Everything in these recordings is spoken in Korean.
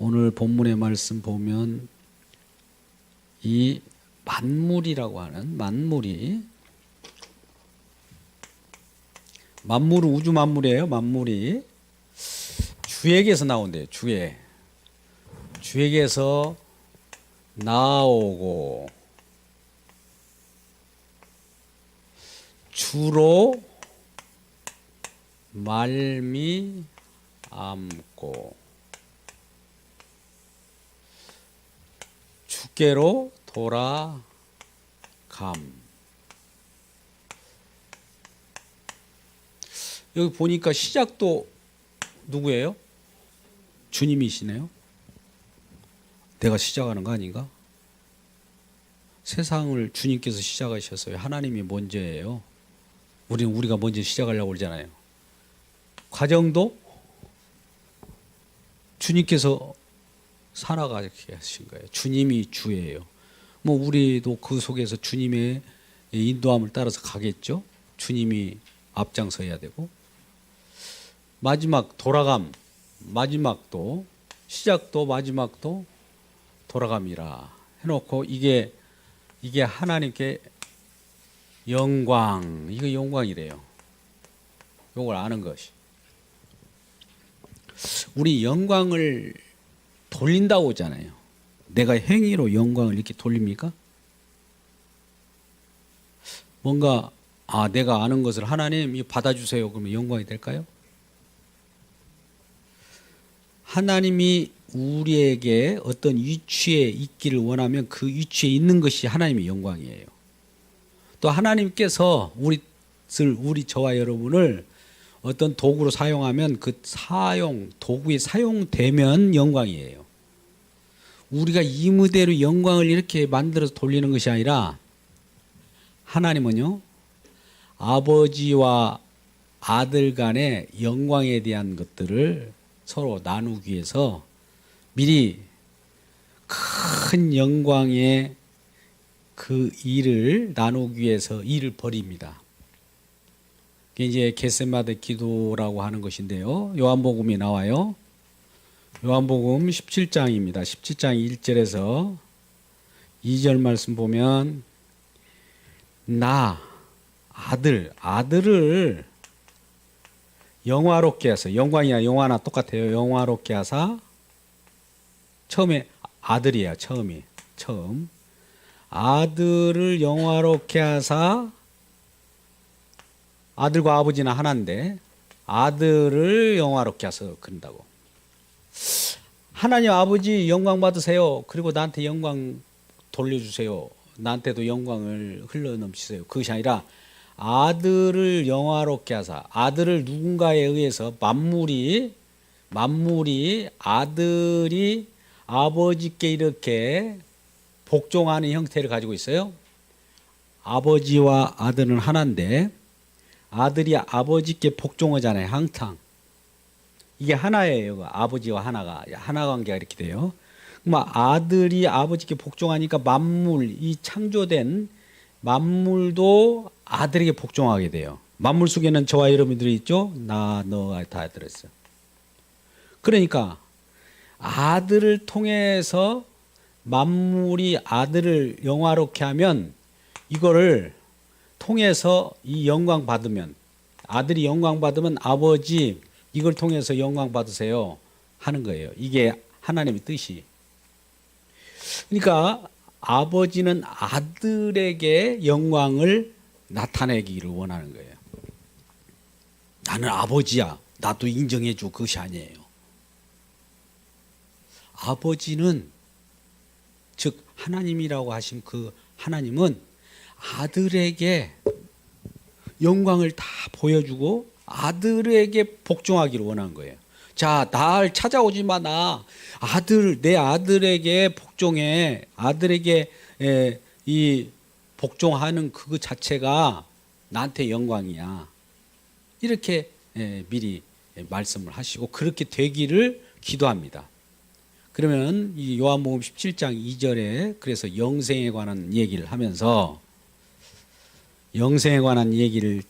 오늘 본문의 말씀 보면 이 만물이라고 하는 만물은 우주 만물이에요. 만물이 주에게서 나온대요. 주에게서 나오고 주로 말미암고 주께로 돌아감. 여기 보니까 시작도 누구예요? 주님이시네요. 내가 시작하는 거 아닌가? 세상을 주님께서 시작하셨어요. 하나님이 먼저예요. 우리가 먼저 시작하려고 그러잖아요. 과정도 주님께서 살아가게 하신 거예요. 주님이 주예요. 뭐 우리도 그 속에서 주님의 인도함을 따라서 가겠죠. 주님이 앞장서야 되고, 마지막 돌아감, 마지막도 시작도 마지막도 돌아감이라 해놓고 이게 하나님께 영광, 이거 영광이래요. 이걸 아는 것이. 우리 영광을 돌린다고 하잖아요. 내가 행위로 영광을 이렇게 돌립니까? 뭔가 내가 아는 것을 하나님 받아주세요. 그러면 영광이 될까요? 하나님이 우리에게 어떤 위치에 있기를 원하면 그 위치에 있는 것이 하나님의 영광이에요. 또 하나님께서 우리 저와 여러분을 어떤 도구로 사용하면 그 도구에 사용되면 영광이에요. 우리가 이 무대로 영광을 이렇게 만들어서 돌리는 것이 아니라 하나님은요, 아버지와 아들 간의 영광에 대한 것들을 서로 나누기 위해서 미리 큰 영광의 그 일을 나누기 위해서 일을 벌입니다. 그게 이제 겟세마네 기도라고 하는 것인데요. 요한복음이 나와요. 요한복음 17장입니다. 17장 1절에서 2절 말씀 보면 아들을 영화롭게 하사, 영광이야 영화나 똑같아요. 영화롭게 하사, 처음에 아들이야. 처음 아들을 영화롭게 하사, 아들과 아버지는 하나인데 아들을 영화롭게 하서 그런다고. 하나님 아버지 영광 받으세요. 그리고 나한테 영광 돌려주세요. 나한테도 영광을 흘러넘치세요. 그것이 아니라 아들을 영화롭게 하사, 아들을 누군가에 의해서 만물이 아들이 아버지께 이렇게 복종하는 형태를 가지고 있어요. 아버지와 아들은 하나인데 아들이 아버지께 복종하잖아요. 항상. 이게 하나예요. 아버지와 하나 관계가 이렇게 돼요. 그럼 아들이 아버지께 복종하니까 이 창조된 만물도 아들에게 복종하게 돼요. 만물 속에는 저와 여러분들이 있죠. 너가 다 들었어요. 그러니까 아들을 통해서 만물이 아들을 영화롭게 하면, 이거를 통해서 이 영광 받으면, 아들이 영광 받으면 아버지 이걸 통해서 영광 받으세요 하는 거예요. 이게 하나님의 뜻이. 그러니까 아버지는 아들에게 영광을 나타내기를 원하는 거예요. 나는 아버지야, 나도 인정해줘. 그것이 아니에요. 아버지는, 즉 하나님이라고 하신 그 하나님은 아들에게 영광을 다 보여주고 아들에게 복종하기를 원하는 거예요. 자, 날 찾아오지 마. 내 아들에게 복종해. 아들에게 이 복종하는 그 자체가 나한테 영광이야. 이렇게 미리 말씀을 하시고 그렇게 되기를 기도합니다. 그러면 이 요한복음 17장 2절에 그래서 영생에 관한 얘기를 하면서, 영생에 관한 얘기를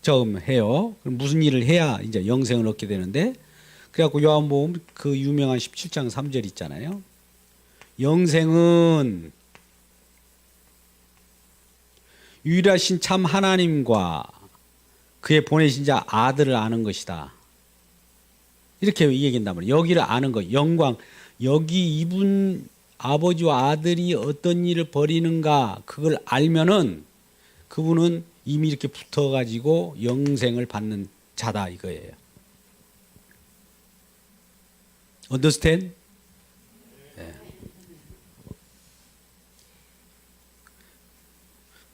처음 해요. 그럼 무슨 일을 해야 이제 영생을 얻게 되는데, 그래갖고 요한복음 그 유명한 17장 3절 있잖아요. 영생은 유일하신 참 하나님과 그의 보내신 자 아들을 아는 것이다. 이렇게 얘기한단 말이에요. 여기를 아는 것, 영광. 여기 이분 아버지와 아들이 어떤 일을 벌이는가 그걸 알면은 그분은 이미 이렇게 붙어가지고 영생을 받는 자다 이거예요. Understand? 네.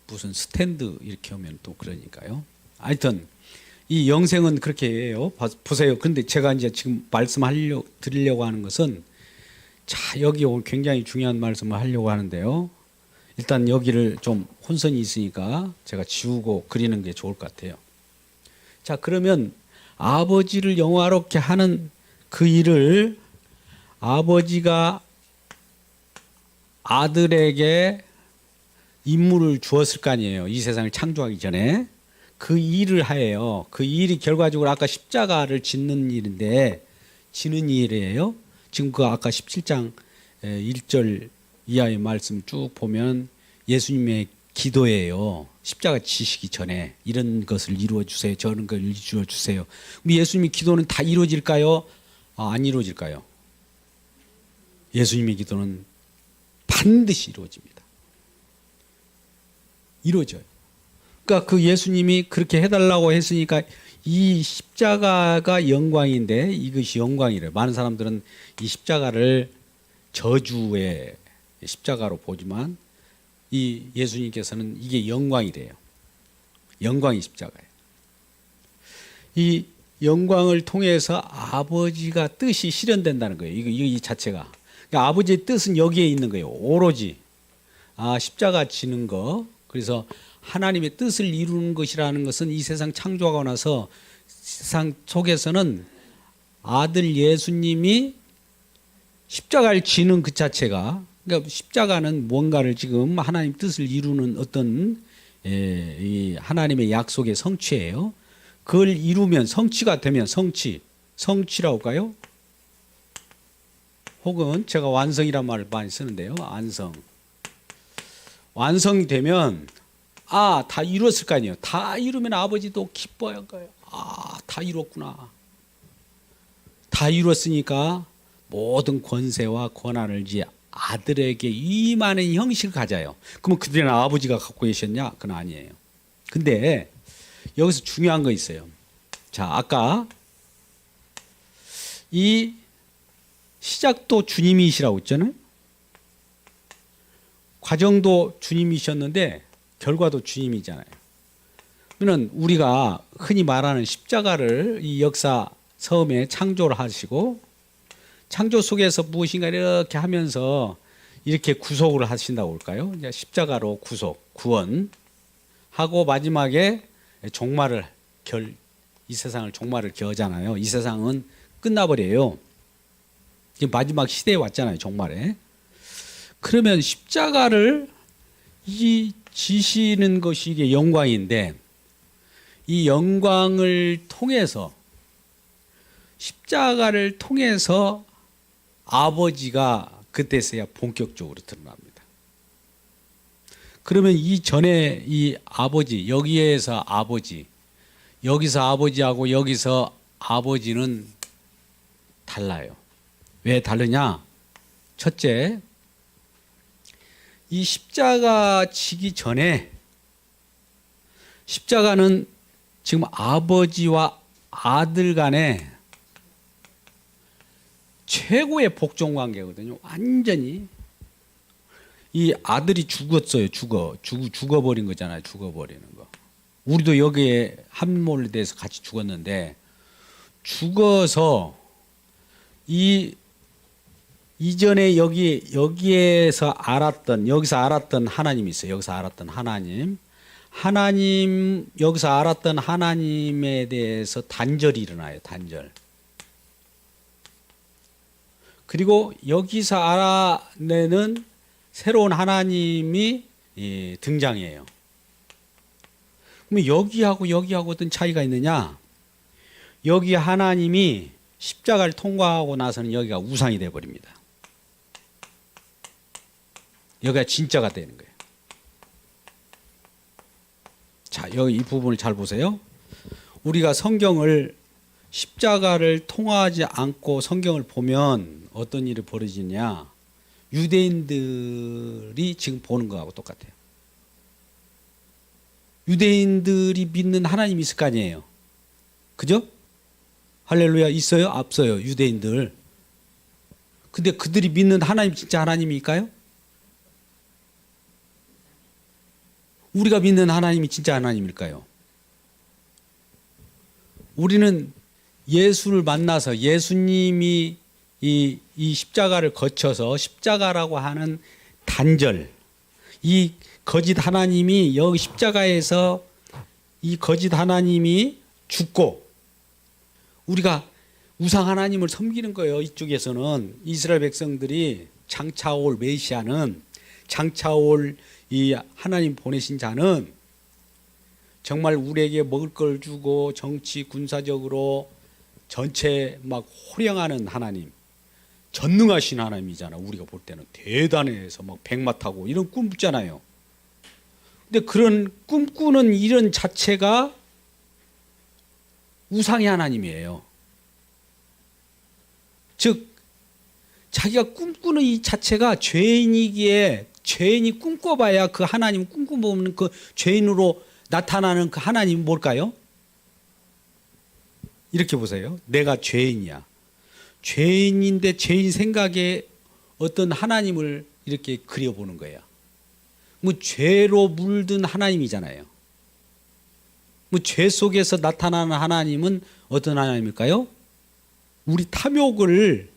무슨 스탠드 이렇게 하면 또 그러니까요. 하여튼 이 영생은 그렇게 해요. 보세요. 근데 제가 이제 지금 드리려고 하는 것은 자, 여기 굉장히 중요한 말씀을 하려고 하는데요. 일단 여기를 좀 혼선이 있으니까 제가 지우고 그리는 게 좋을 것 같아요. 자, 그러면 아버지를 영화롭게 하는 그 일을 아버지가 아들에게 임무를 주었을 거 아니에요. 이 세상을 창조하기 전에. 그 일을 하예요. 그 일이 결과적으로 아까 십자가를 짓는 일인데 지는 일이에요. 지금 그 아까 17장 1절 이하의 말씀 쭉 보면 예수님의 기도예요. 십자가 지시기 전에 이런 것을 이루어 주세요. 저런 걸 이루어 주세요. 그럼 예수님의 기도는 다 이루어질까요? 안 이루어질까요? 예수님의 기도는 반드시 이루어집니다. 이루어져요. 그러니까 그 예수님이 그렇게 해달라고 했으니까 이 십자가가 영광인데 이것이 영광이래요. 많은 사람들은 이 십자가를 저주의 십자가로 보지만 이 예수님께서는 이게 영광이래요. 영광이 십자가예요. 이 영광을 통해서 아버지가 뜻이 실현된다는 거예요. 이 자체가. 그러니까 아버지의 뜻은 여기에 있는 거예요. 오로지 십자가 지는 거. 그래서 하나님의 뜻을 이루는 것이라는 것은 이 세상 창조하고 나서 세상 속에서는 아들 예수님이 십자가를 지는 그 자체가, 그러니까 십자가는 뭔가를 지금 하나님 뜻을 이루는 어떤 이 하나님의 약속의 성취예요. 그걸 이루면 성취가 되면 성취라고 할까요? 혹은 제가 완성이란 말을 많이 쓰는데요. 완성이 되면 다 이뤘을 거 아니에요. 다 이루면 아버지도 기뻐할 거예요. 다 이뤘구나. 다 이뤘으니까 모든 권세와 권한을 이제 아들에게 임하는 형식을 가져요. 그러면 그들은 아버지가 갖고 계셨냐? 그건 아니에요. 근데 여기서 중요한 거 있어요. 자, 아까 이 시작도 주님이시라고 했잖아요. 과정도 주님이셨는데 결과도 주님이잖아요. 그러면 우리가 흔히 말하는 십자가를 이 역사 처음에 창조를 하시고 창조 속에서 무엇인가 이렇게 하면서 이렇게 구속을 하신다고 할까요? 이제 십자가로 구원하고 마지막에 이 세상을 종말을 겨잖아요. 이 세상은 끝나버려요. 지금 마지막 시대에 왔잖아요. 종말에. 그러면 십자가를 지시는 것이 이게 영광인데 이 영광을 통해서 십자가를 통해서 아버지가 그때서야 본격적으로 드러납니다. 그러면 이 전에 이 아버지, 여기서 아버지하고 여기서 아버지는 달라요. 왜 다르냐? 첫째, 이 십자가 지기 전에 십자가는 지금 아버지와 아들 간에 최고의 복종 관계거든요. 완전히 이 아들이 죽었어요. 죽어버린 거잖아요. 죽어버리는 거. 우리도 여기에 함몰에 대해서 같이 죽었는데 죽어서 이전에 여기서 알았던 하나님이 있어요. 여기서 알았던 여기서 알았던 하나님에 대해서 단절이 일어나요. 단절. 그리고 여기서 알아내는 새로운 하나님이 등장해요. 그러면 여기하고 어떤 차이가 있느냐? 여기 하나님이 십자가를 통과하고 나서는 여기가 우상이 돼 버립니다. 여기가 진짜가 되는 거예요. 자, 여기 이 부분을 잘 보세요. 우리가 성경을 십자가를 통과하지 않고 성경을 보면 어떤 일이 벌어지냐? 유대인들이 지금 보는 거하고 똑같아요. 유대인들이 믿는 하나님이 있을 거 아니에요. 그죠? 할렐루야 있어요? 없어요? 유대인들. 근데 그들이 믿는 하나님 진짜 하나님일까요? 우리가 믿는 하나님이 진짜 하나님일까요? 우리는 예수를 만나서 예수님이 이 십자가를 거쳐서 십자가라고 하는 단절, 이 거짓 하나님이 여기 십자가에서 이 거짓 하나님이 죽고 우리가 우상 하나님을 섬기는 거예요. 이쪽에서는 이스라엘 백성들이 장차올 메시아는, 장차올 이 하나님 보내신 자는 정말 우리에게 먹을 걸 주고 정치 군사적으로 전체 막 호령하는 하나님, 전능하신 하나님이잖아. 우리가 볼 때는 대단해서 막 백마 타고 이런 꿈 꾸잖아요. 근데 그런 꿈꾸는 이런 자체가 우상의 하나님이에요. 즉 자기가 꿈꾸는 이 자체가 죄인이기에, 죄인이 꿈꿔봐야 그 하나님, 꿈꿔보면 그 죄인으로 나타나는 그 하나님이 뭘까요? 이렇게 보세요. 내가 죄인이야. 죄인인데 죄인 생각에 어떤 하나님을 이렇게 그려보는 거예요. 뭐 죄로 물든 하나님이잖아요. 뭐 죄 속에서 나타나는 하나님은 어떤 하나님일까요? 우리 탐욕을,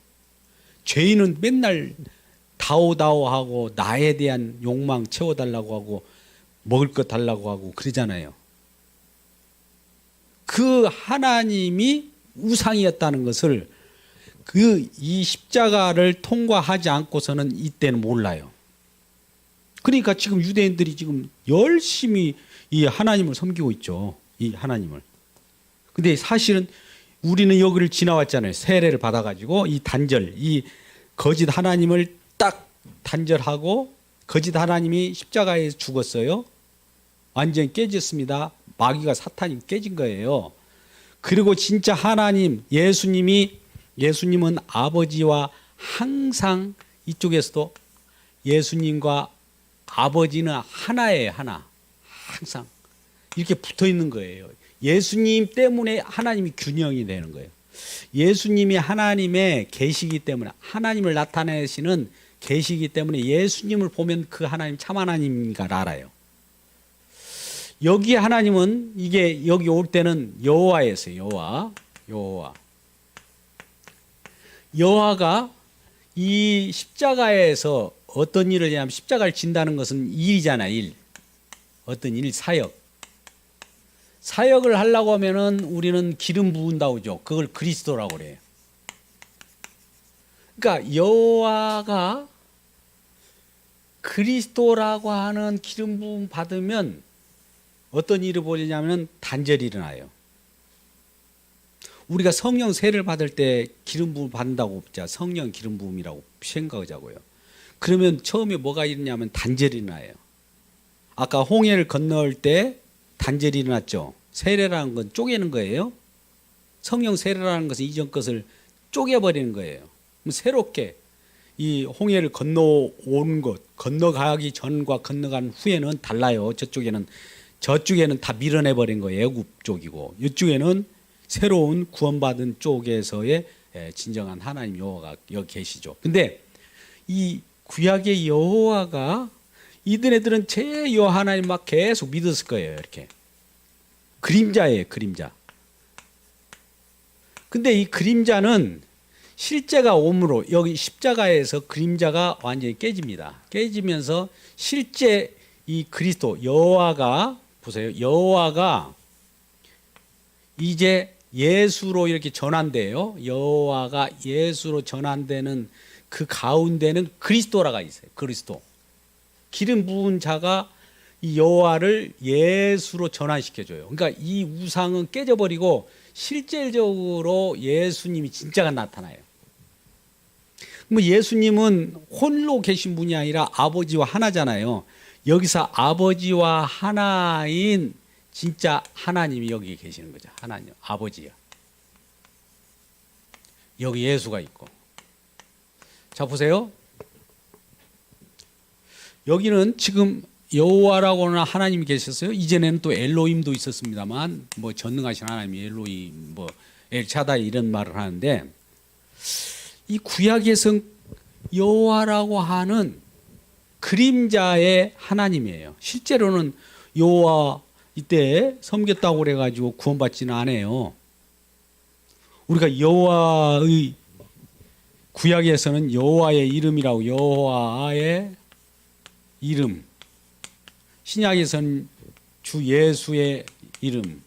죄인은 맨날 다오다오하고 나에 대한 욕망 채워달라고 하고 먹을 것 달라고 하고 그러잖아요. 그 하나님이 우상이었다는 것을 이 십자가를 통과하지 않고서는 이때는 몰라요. 그러니까 지금 유대인들이 지금 열심히 이 하나님을 섬기고 있죠. 이 하나님을. 근데 사실은 우리는 여기를 지나왔잖아요. 세례를 받아가지고 이 단절, 이 거짓 하나님을 딱 단절하고, 거짓 하나님이 십자가에 죽었어요. 완전히 깨졌습니다. 마귀가, 사탄이 깨진 거예요. 그리고 진짜 하나님, 예수님은 아버지와 항상, 이쪽에서도 예수님과 아버지는 하나예요. 하나. 항상 이렇게 붙어 있는 거예요. 예수님 때문에 하나님이 균형이 되는 거예요. 예수님이 하나님의 계시기 때문에, 하나님을 나타내시는 계시기 때문에 예수님을 보면 그 하나님 참 하나님인가를 알아요. 여기 하나님은, 이게 여기 올 때는 여호와였어요. 여호와가 이 십자가에서 어떤 일을 하냐면, 십자가를 진다는 것은 일이잖아요. 일. 어떤 일, 사역을 하려고 하면은 우리는 기름 부은다고 하죠. 그걸 그리스도라고 그래요. 그러니까 여호와가 그리스도라고 하는 기름 부음 받으면 어떤 일이 벌어지냐면 단절이 일어나요. 우리가 성령 세례를 받을 때 기름 부음 받는다고 보자. 성령 기름 부음이라고 생각하자고요. 그러면 처음에 뭐가 일어나냐면 단절이 일어나요. 아까 홍해를 건널 때 단절이 일어났죠. 세례라는 건 쪼개는 거예요. 성령 세례라는 것은 이전 것을 쪼개버리는 거예요. 새롭게 이 홍해를 건너온 것, 건너가기 전과 건너간 후에는 달라요. 저쪽에는 다 밀어내버린 거예요. 애굽 쪽이고, 이쪽에는 새로운 구원받은 쪽에서의 진정한 하나님 여호와가 여기 계시죠. 근데 이 구약의 여호와가, 이들은 제 여호와 하나님 막 계속 믿었을 거예요. 이렇게 그림자예요. 그림자. 근데 이 그림자는 실제가 오므로 여기 십자가에서 그림자가 완전히 깨집니다. 깨지면서 실제 이 그리스도 여호와가, 보세요. 여호와가 이제 예수로 이렇게 전환돼요. 여호와가 예수로 전환되는 그 가운데는 그리스도라가 있어요. 그리스도. 기름 부은 자가 이 여호와를 예수로 전환시켜줘요. 그러니까 이 우상은 깨져버리고 실질적으로 예수님이 진짜가 나타나요. 뭐 예수님은 홀로 계신 분이 아니라 아버지와 하나잖아요. 여기서 아버지와 하나인 진짜 하나님이 여기 계시는 거죠. 하나님, 아버지요. 여기 예수가 있고. 자, 보세요. 여기는 지금 여호와라고는 하나님이 계셨어요. 이전에는 또 엘로힘도 있었습니다만, 뭐 전능하신 하나님이 엘로힘, 뭐 엘차다이 이런 말을 하는데, 이 구약에서 여호와라고 하는 그림자의 하나님이에요. 실제로는 여호와 이때 섬겼다고 그래가지고 구원받지는 않아요. 우리가 여호와의 구약에서는 여호와의 이름이라고, 여호와의 이름, 신약에서는 주 예수의 이름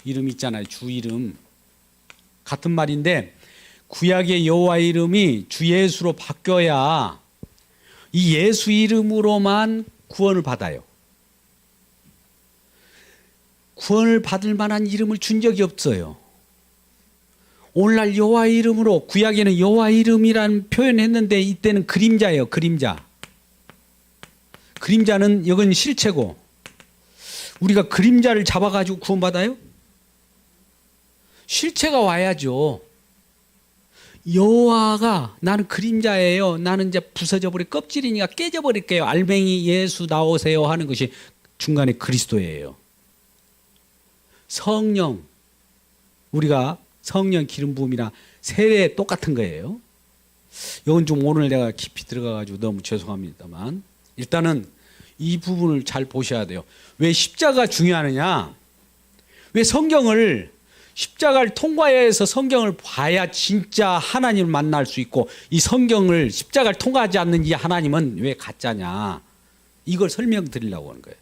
있잖아요. 주 이름 같은 말인데, 구약의 여호와의 이름이 주 예수로 바뀌어야 이 예수 이름으로만 구원을 받아요. 구원을 받을 만한 이름을 준 적이 없어요. 오늘날 여호와의 이름으로, 구약에는 여호와의 이름이라는 표현했는데 이때는 그림자예요. 그림자. 그림자는 이건 실체고, 우리가 그림자를 잡아가지고 구원받아요? 실체가 와야죠. 여호와가 나는 그림자예요. 나는 이제 부서져 버릴 껍질이니까 깨져 버릴게요. 알맹이 예수 나오세요 하는 것이 중간에 그리스도예요. 성령, 우리가 성령 기름 부음이나 세례 똑같은 거예요. 이건 좀 오늘 내가 깊이 들어가가지고 너무 죄송합니다만, 일단은 이 부분을 잘 보셔야 돼요. 왜 십자가 중요하느냐? 왜 성경을, 십자가를 통과해서 성경을 봐야 진짜 하나님을 만날 수 있고, 이 성경을 십자가를 통과하지 않는 이 하나님은 왜 가짜냐? 이걸 설명드리려고 하는 거예요.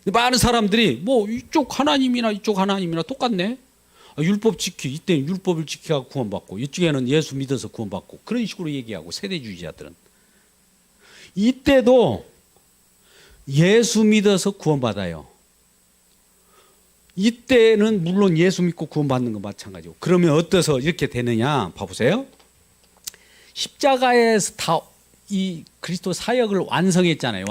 많은 사람들이 뭐 이쪽 하나님이나 이쪽 하나님이나 똑같네. 율법 지키, 이때는 율법을 지키고 구원받고, 이쪽에는 예수 믿어서 구원받고, 그런 식으로 얘기하고, 세대주의자들은. 이때도 예수 믿어서 구원받아요. 이때는 물론 예수 믿고 구원받는 건 마찬가지고. 그러면 어때서 이렇게 되느냐? 봐보세요. 십자가에서 다 이 그리스도 사역을 완성했잖아요.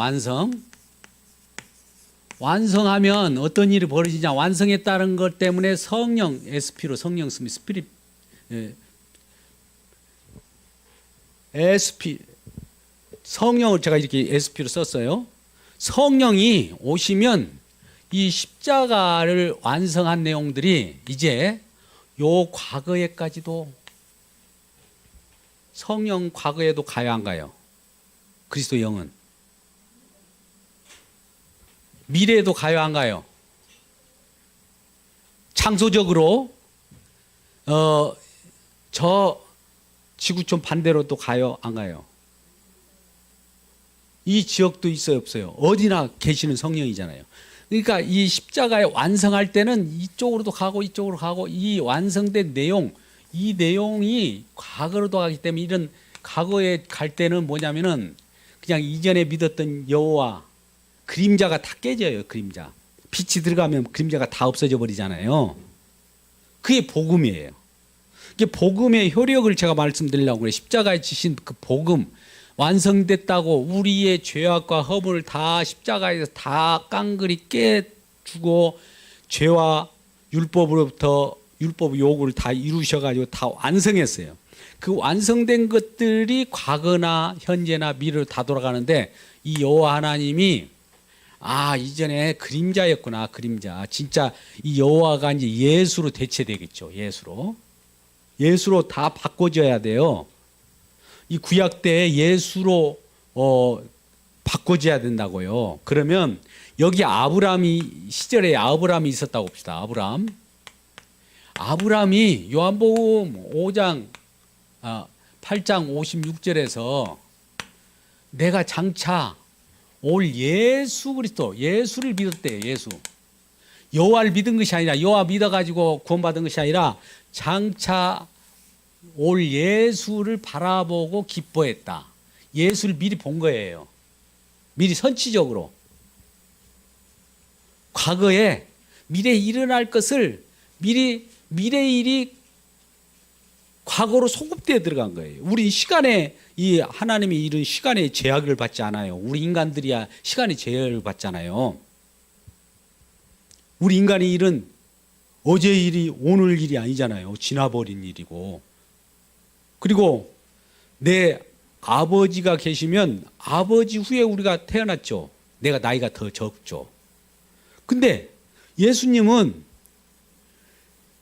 완성하면 어떤 일이 벌어지냐? 완성했다는 것 때문에 성령, SP로 성령 쓰면 스피릿, SP, 성령을 제가 이렇게 SP로 썼어요. 성령이 오시면 이 십자가를 완성한 내용들이 이제 요 과거에까지도, 성령 과거에도 가요, 안 가요? 그리스도 영은 미래에도 가요, 안 가요? 장소적으로 저 지구촌 반대로 또 가요, 안 가요? 이 지역도 있어요, 없어요? 어디나 계시는 성령이잖아요. 그러니까 이 십자가에 완성할 때는 이쪽으로도 가고 이쪽으로 가고, 이 완성된 내용, 이 내용이 과거로도 가기 때문에, 이런 과거에 갈 때는 뭐냐면은 그냥 이전에 믿었던 여호와 그림자가 다 깨져요. 그림자, 빛이 들어가면 그림자가 다 없어져 버리잖아요. 그게 복음이에요. 이게 복음의 효력을 제가 말씀드리려고 그래요. 십자가에 지신 그 복음, 완성됐다고, 우리의 죄악과 허물을 다 십자가에서 다 깡그리 깨주고, 죄와 율법으로부터 율법 요구를 다 이루셔가지고 다 완성했어요. 그 완성된 것들이 과거나 현재나 미래로 다 돌아가는데, 이 여호와 하나님이 이전에 그림자였구나. 그림자. 진짜 이 여호와가 이제 예수로 대체되겠죠. 예수로 다 바꿔져야 돼요. 이 구약 때 예수로 바꿔져야 된다고요. 그러면 여기 아브라함이 시절에 아브라함이 있었다고 봅시다. 아브라함이 요한복음 5장 8장 56절에서 내가 장차 올 예수 그리스도, 예수를 믿었대요. 예수. 여호와를 믿은 것이 아니라, 여호와 믿어가지고 구원받은 것이 아니라 장차 올 예수를 바라보고 기뻐했다. 예수를 미리 본 거예요. 미리 선치적으로. 과거에 미래에 일어날 것을 미래의 일이 과거로 소급되어 들어간 거예요. 우리 시간에 이 하나님이 이런 시간의 제약을 받지 않아요. 우리 인간들이야 시간의 제약을 받잖아요. 우리 인간의 일은 어제 일이 오늘 일이 아니잖아요. 지나버린 일이고. 그리고 내 아버지가 계시면 아버지 후에 우리가 태어났죠. 내가 나이가 더 적죠. 근데 예수님은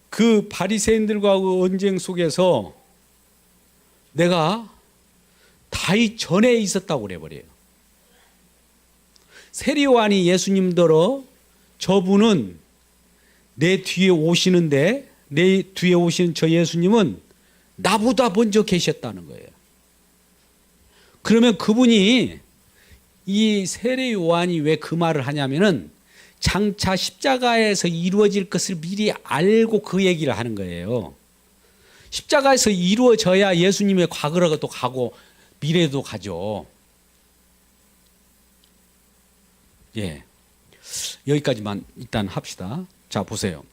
그 바리새인들과 그 언쟁 속에서 내가 다윗 전에 있었다고 그래버려요. 세리요한이 예수님더러 저분은 내 뒤에 오시는데 내 뒤에 오시는 저 예수님은 나보다 먼저 계셨다는 거예요. 그러면 그분이 이 세례 요한이 왜 그 말을 하냐면은 장차 십자가에서 이루어질 것을 미리 알고 그 얘기를 하는 거예요. 십자가에서 이루어져야 예수님의 과거로도 가고 미래도 가죠. 예. 여기까지만 일단 합시다. 자, 보세요.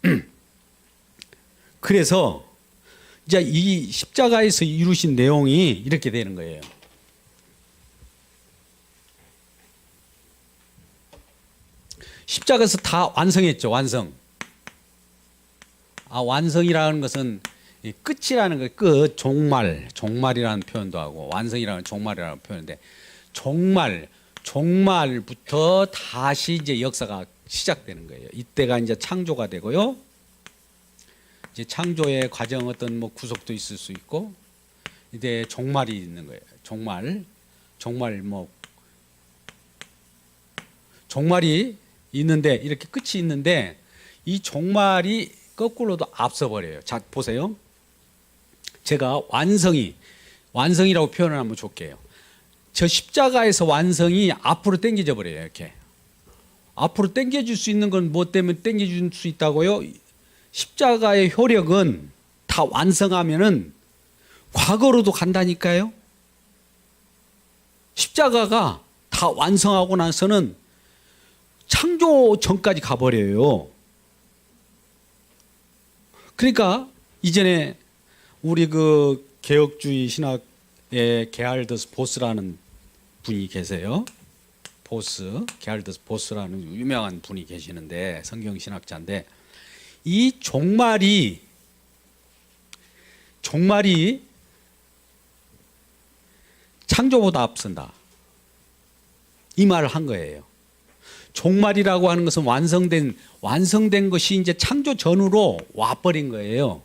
그래서 이제 이 십자가에서 이루신 내용이 이렇게 되는 거예요. 십자가에서 다 완성했죠. 완성. 완성이라는 것은 끝이라는 거, 끝, 종말이라는 표현도 하고 완성이라는 종말이라는 표현인데 종말부터 다시 이제 역사가 시작되는 거예요. 이때가 이제 창조가 되고요. 이제 창조의 과정 어떤 뭐 구속도 있을 수 있고 이제 종말이 있는 거예요. 종말이 있는데 이렇게 끝이 있는데 이 종말이 거꾸로도 앞서 버려요. 자, 보세요. 제가 완성이라고 표현을 한번 줄게요. 저 십자가에서 완성이 앞으로 당겨져 버려요. 이렇게 앞으로 당겨줄 수 있는 건 뭐 때문에 당겨줄 수 있다고요? 십자가의 효력은 다 완성하면은 과거로도 간다니까요. 십자가가 다 완성하고 나서는 창조 전까지 가버려요. 그러니까 이전에 우리 그 개혁주의 신학의 게할더스 보스라는 분이 계세요. 게할더스 보스라는 유명한 분이 계시는데 성경신학자인데 이 종말이 창조보다 앞선다. 이 말을 한 거예요. 종말이라고 하는 것은 완성된 것이 이제 창조 전으로 와버린 거예요.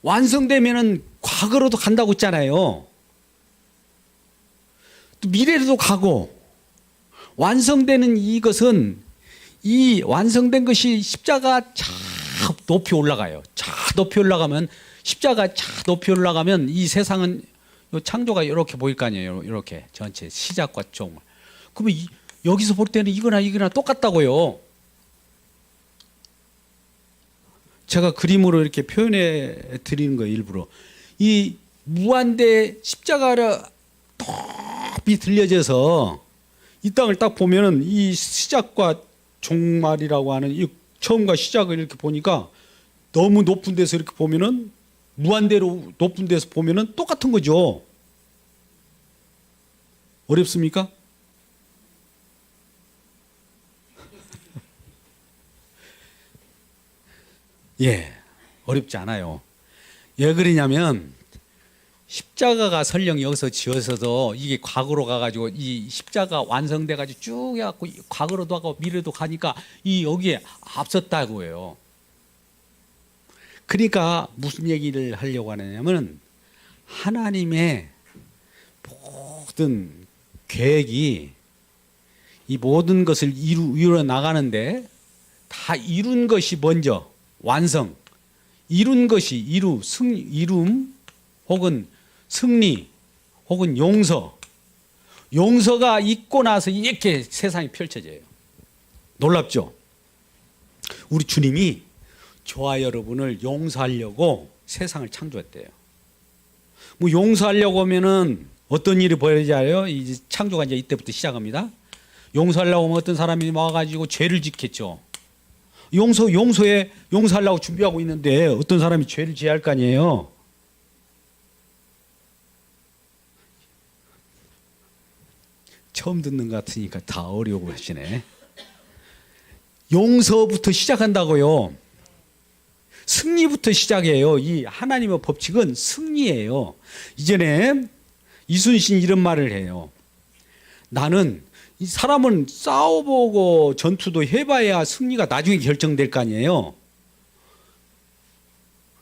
완성되면은 과거로도 간다고 했잖아요. 또 미래로도 가고 완성되는 이것은 이 완성된 것이 십자가 차 높이 올라가요. 차 높이 올라가면 십자가 차 높이 올라가면 이 세상은 창조가 이렇게 보일 거 아니에요. 이렇게 전체 시작과 종말. 그러면 여기서 볼 때는 이거나 똑같다고요. 제가 그림으로 이렇게 표현해 드리는 거예요. 일부러. 이 무한대 십자가를 높이 들려져서 이 땅을 딱 보면은 이 시작과 종말이라고 하는 이 처음과 시작을 이렇게 보니까 너무 높은 데서 이렇게 보면은 무한대로 높은 데서 보면은 똑같은 거죠. 어렵습니까? 예, 어렵지 않아요. 왜 그러냐면 십자가가 설령 여기서 지어서도 이게 과거로 가가지고 이 십자가 완성돼가지고 쭉 해갖고 과거로도 가고 미래도 가니까 이 여기에 앞섰다고 해요. 그러니까 무슨 얘기를 하려고 하느냐면 하나님의 모든 계획이 이 모든 것을 이루어 나가는데 다 이룬 것이 먼저 완성, 이룬 것이 이룸 혹은 승리 혹은 용서가 있고 나서 이렇게 세상이 펼쳐져요. 놀랍죠? 우리 주님이 저와 여러분을 용서하려고 세상을 창조했대요. 뭐 용서하려고 하면은 어떤 일이 벌어져요? 이 창조가 이제 이때부터 시작합니다. 용서하려고 하면 어떤 사람이 와가지고 죄를 짓겠죠. 용서하려고 준비하고 있는데 어떤 사람이 죄를 지을 거 아니에요. 처음 듣는 것 같으니까 다 어려워 하시네. 용서부터 시작한다고요. 승리부터 시작해요. 이 하나님의 법칙은 승리예요. 이전에 이순신 이런 말을 해요. 나는 이 사람은 싸워보고 전투도 해봐야 승리가 나중에 결정될 거 아니에요.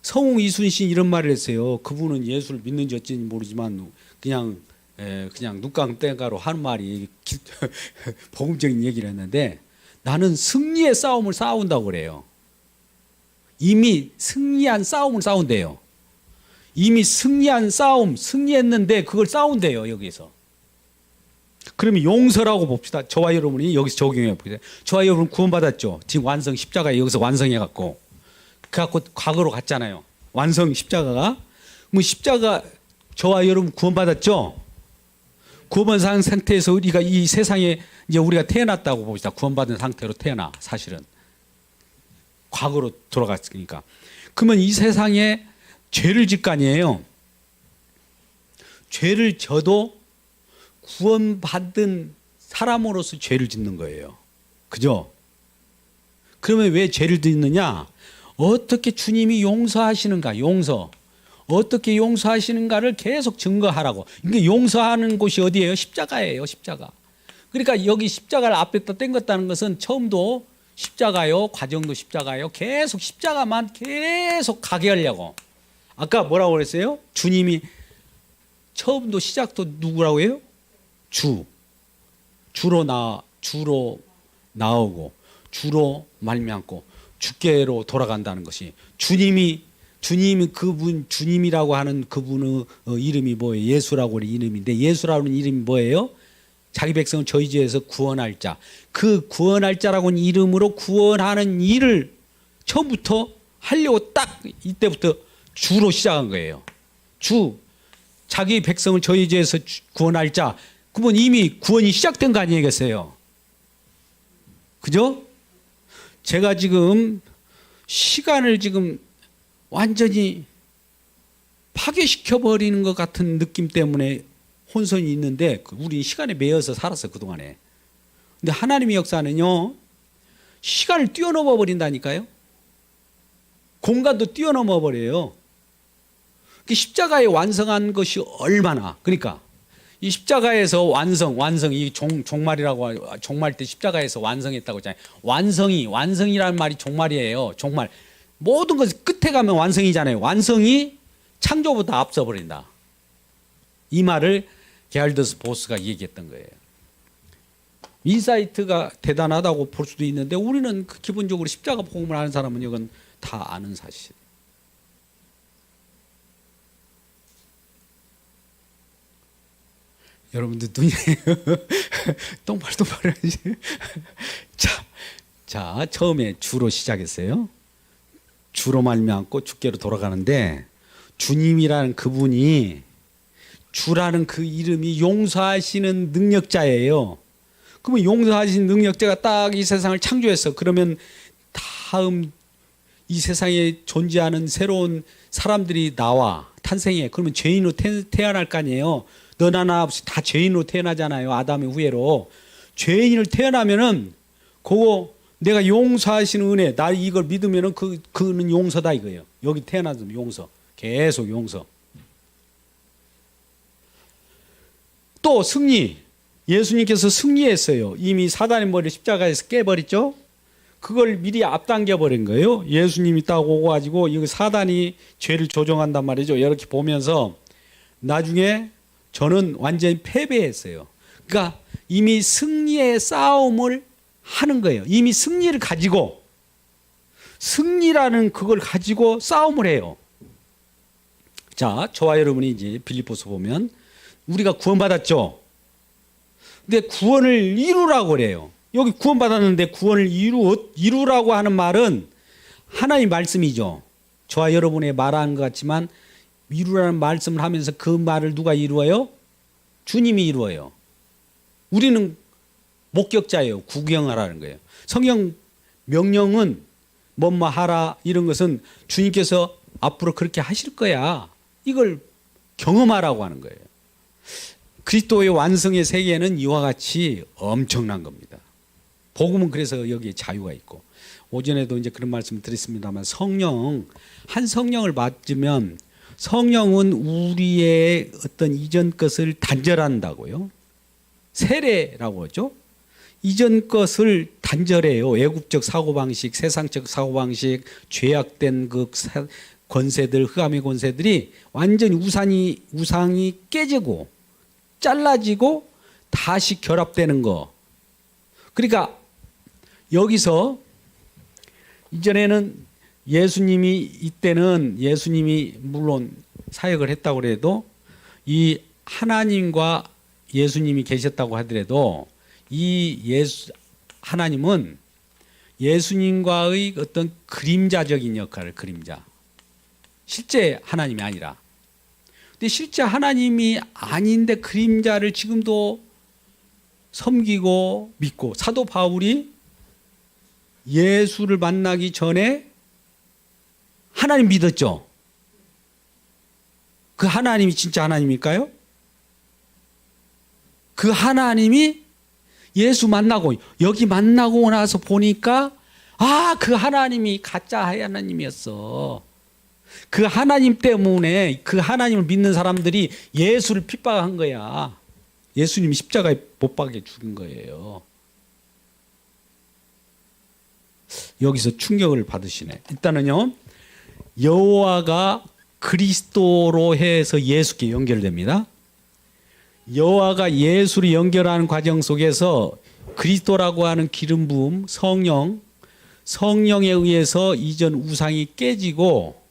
성웅 이순신 이런 말을 했어요. 그분은 예수를 믿는지 어쩐지 모르지만 그냥 눈감 땡가로 하는 말이 복음적인 얘기를 했는데, 나는 승리의 싸움을 싸운다고 그래요. 이미 승리한 싸움을 싸운대요. 이미 승리한 싸움, 승리했는데 그걸 싸운대요, 여기서. 그러면 용서라고 봅시다. 저와 여러분이 여기서 적용해 보세요. 저와 여러분 구원받았죠. 지금 완성 십자가 여기서 완성해갖고 그래갖고 과거로 갔잖아요. 완성 십자가가. 뭐 십자가 저와 여러분 구원받았죠. 구원받은 상태에서 우리가 이 세상에 이제 우리가 태어났다고 봅시다. 구원받은 상태로 태어나. 사실은 과거로 돌아갔으니까. 그러면 이 세상에 죄를 짓 거 아니에요. 죄를 져도 구원받은 사람으로서 죄를 짓는 거예요. 그죠? 그러면 왜 죄를 짓느냐? 어떻게 주님이 용서하시는가? 어떻게 용서하시는가를 계속 증거하라고. 이게 용서하는 곳이 어디예요? 십자가예요. 십자가. 그러니까 여기 십자가를 앞에다 땡겼다는 것은 처음도 십자가요, 과정도 십자가요. 계속 십자가만 계속 가게 하려고. 아까 뭐라고 그랬어요? 주님이 처음도 시작도 누구라고 해요? 주로 나오고 주로 말미암고 주께로 돌아간다는 것이, 주님이 주님이라고 하는 그분의 이름이 뭐예요? 예수라고 하는 이름인데, 예수라는 이름이 뭐예요? 자기 백성을 저희 죄에서 구원할 자. 그 구원할 자라고 하는 이름으로 구원하는 일을 처음부터 하려고 딱 이때부터 주로 시작한 거예요. 자기 백성을 저희 죄에서 구원할 자. 그러면 이미 구원이 시작된 거 아니겠어요? 그죠? 제가 지금 시간을 지금 완전히 파괴시켜버리는 것 같은 느낌 때문에 혼선이 있는데, 우리 시간에 매여서 살았어요, 그동안에. 근데 하나님의 역사는요, 시간을 뛰어넘어 버린다니까요. 공간도 뛰어넘어 버려요. 십자가에 완성한 것이 얼마나, 그러니까 이 십자가에서 완성이 종말이라고, 종말 때 십자가에서 완성했다고 했잖아요. 완성이라는 말이 종말이에요. 종말. 모든 것이 끝에 가면 완성이잖아요. 완성이 창조보다 앞서 버린다. 이 말을 게할더스 보스가 얘기했던 거예요. 인사이트가 대단하다고 볼 수도 있는데, 우리는 기본적으로 십자가 복음을 아는 사람은 이건 다 아는 사실. 여러분들 눈이 똥발똥발 하지. 자, 처음에 주로 시작했어요. 주로 말미암고 주께로 돌아가는데, 주님이라는 그분이, 주라는 그 이름이 용서하시는 능력자예요. 그러면 용서하시는 능력자가 딱 이 세상을 창조했어. 그러면 다음 이 세상에 존재하는 새로운 사람들이 나와 탄생해. 그러면 죄인으로 태어날 거 아니에요. 너나 나 없이 다 죄인으로 태어나잖아요. 아담의 후예로. 죄인으로 태어나면은 그거 내가 용서하시는 은혜, 나 이걸 믿으면은 그는 용서다 이거예요. 여기 태어나면 용서. 계속 용서. 또 승리. 예수님께서 승리했어요. 이미 사단의 머리를 십자가에서 깨버렸죠. 그걸 미리 앞당겨 버린 거예요. 예수님이 딱 오고 가지고 이거 사단이 죄를 조종한단 말이죠. 이렇게 보면서 나중에 저는 완전히 패배했어요. 그러니까 이미 승리의 싸움을 하는 거예요. 이미 승리를 가지고, 승리라는 그걸 가지고 싸움을 해요. 자, 저와 여러분이 이제 빌립보서 보면 우리가 구원받았죠. 근데 구원을 이루라고 그래요. 여기 구원받았는데 구원을 이루라고 하는 말은 하나님 말씀이죠. 저와 여러분의 말하는 것 같지만 이루라는 말씀을 하면서 그 말을 누가 이루어요? 주님이 이루어요. 우리는 목격자예요. 구경하라는 거예요. 성경 명령은 뭐뭐 하라 이런 것은 주님께서 앞으로 그렇게 하실 거야. 이걸 경험하라고 하는 거예요. 그리스도의 완성의 세계는 이와 같이 엄청난 겁니다. 복음은 그래서 여기에 자유가 있고, 오전에도 이제 그런 말씀을 드렸습니다만, 한 성령을 맞으면 성령은 우리의 어떤 이전 것을 단절한다고요. 세례라고 하죠. 이전 것을 단절해요. 애국적 사고방식, 세상적 사고방식, 죄악된 그 권세들, 흑암의 권세들이 완전히 우상이 깨지고 잘라지고 다시 결합되는 거. 그러니까 여기서 이전에는 이때는 물론 사역을 했다고 해도 이 하나님과 예수님이 계셨다고 하더라도 하나님은 예수님과의 어떤 그림자적인 역할을, 실제 하나님이 아니라. 근데 실제 하나님이 아닌데 그림자를 지금도 섬기고 믿고, 사도 바울이 예수를 만나기 전에 하나님 믿었죠. 그 하나님이 진짜 하나님일까요? 그 하나님이 예수 만나고 여기 만나고 나서 보니까 그 하나님이 가짜 하나님이었어. 그 하나님 때문에 그 하나님을 믿는 사람들이 예수를 핍박한 거야. 예수님이 십자가에 못 박게 죽인 거예요. 여기서 충격을 받으시네. 일단은요, 여호와가 그리스도로 해서 예수께 연결됩니다. 여호와가 예수를 연결하는 과정 속에서 그리스도라고 하는 기름 부음, 성령에 의해서 이전 우상이 깨지고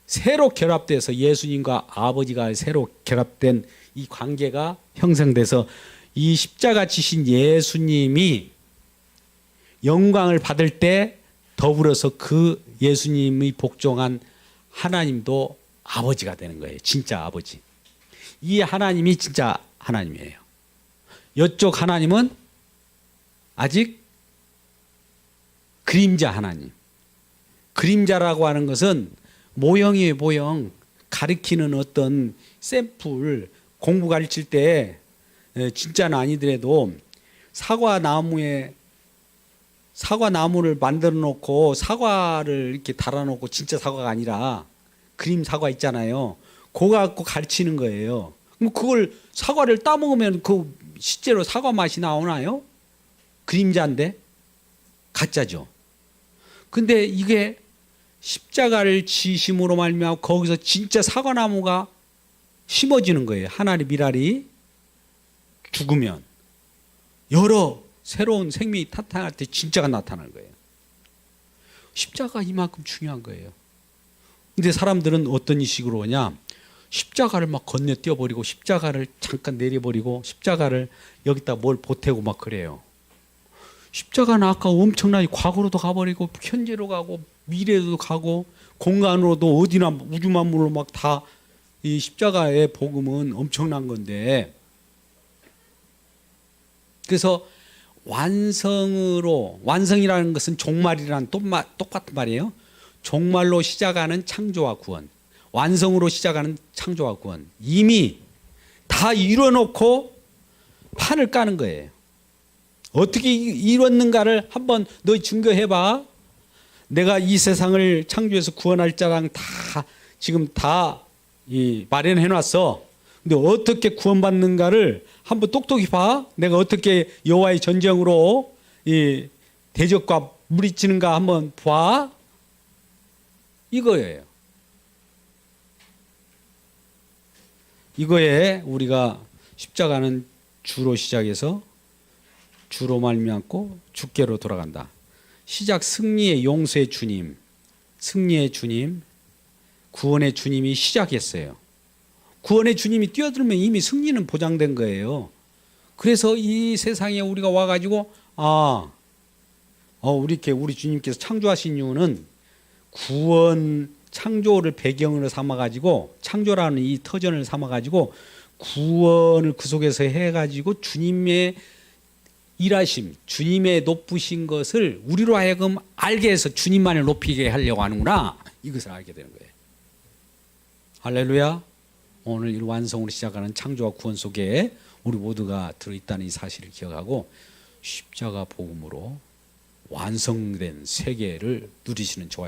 새로 결합돼서 예수님과 아버지가 새로 결합된 이 관계가 형성돼서 이 십자가 지신 예수님이 영광을 받을 때 더불어서 그 예수님이 복종한 하나님도 아버지가 되는 거예요. 진짜 아버지. 이 하나님이 진짜 하나님이에요. 이쪽 하나님은 아직 그림자 하나님. 그림자라고 하는 것은 모형이에요, 모형. 가리키는 어떤 샘플, 공부 가르칠 때 진짜는 아니더라도 사과나무를 만들어 놓고 사과를 이렇게 달아 놓고 진짜 사과가 아니라 그림 사과 있잖아요. 그거 갖고 가르치는 거예요. 그럼 그걸 사과를 따먹으면 그 실제로 사과 맛이 나오나요? 그림자인데 가짜죠. 근데 이게 십자가를 지심으로 말미암아 거기서 진짜 사과나무가 심어지는 거예요. 하나의 미랄이 죽으면 여러 새로운 생명이 나타날 때 진짜가 나타나는 거예요. 십자가 이만큼 중요한 거예요. 근데 사람들은 어떤 식으로 하냐? 십자가를 막 건너뛰어버리고 십자가를 잠깐 내려버리고 십자가를 여기다 뭘 보태고 막 그래요. 십자가는 아까 엄청나게 과거로도 가버리고 현재로 가고 미래로도 가고 공간으로도 어디나 우주만물로 막 다 이 십자가의 복음은 엄청난 건데, 그래서 완성이라는 것은 종말이라는 똑같은 말이에요. 종말로 시작하는 창조와 구원, 완성으로 시작하는 창조와 구원, 이미 다 이뤄놓고 판을 까는 거예요. 어떻게 이뤘는가를 한번 너희 증거해봐. 내가 이 세상을 창조해서 구원할 자랑 지금 다 마련해놨어. 근데 어떻게 구원받는가를 한번 똑똑히 봐. 내가 어떻게 여호와의 전쟁으로 이 대적과 무리치는가 한번 봐. 이거예요. 이거에 우리가 십자가는 주로 시작해서 주로 말미암고 주께로 돌아간다. 시작 승리의 용서의 주님, 승리의 주님, 구원의 주님이 시작했어요. 구원의 주님이 뛰어들면 이미 승리는 보장된 거예요. 그래서 이 세상에 우리가 와가지고 우리 주님께서 창조하신 이유는 구원 창조를 배경으로 삼아가지고, 창조라는 이 터전을 삼아가지고 구원을 그 속에서 해가지고 주님의 일하심, 주님의 높으신 것을 우리로 하여금 알게 해서 주님만을 높이게 하려고 하는구나. 이것을 알게 되는 거예요. 할렐루야. 오늘 이 완성으로 시작하는 창조와 구원 속에 우리 모두가 들어있다는 이 사실을 기억하고 십자가 복음으로 완성된 세계를 누리시는 저와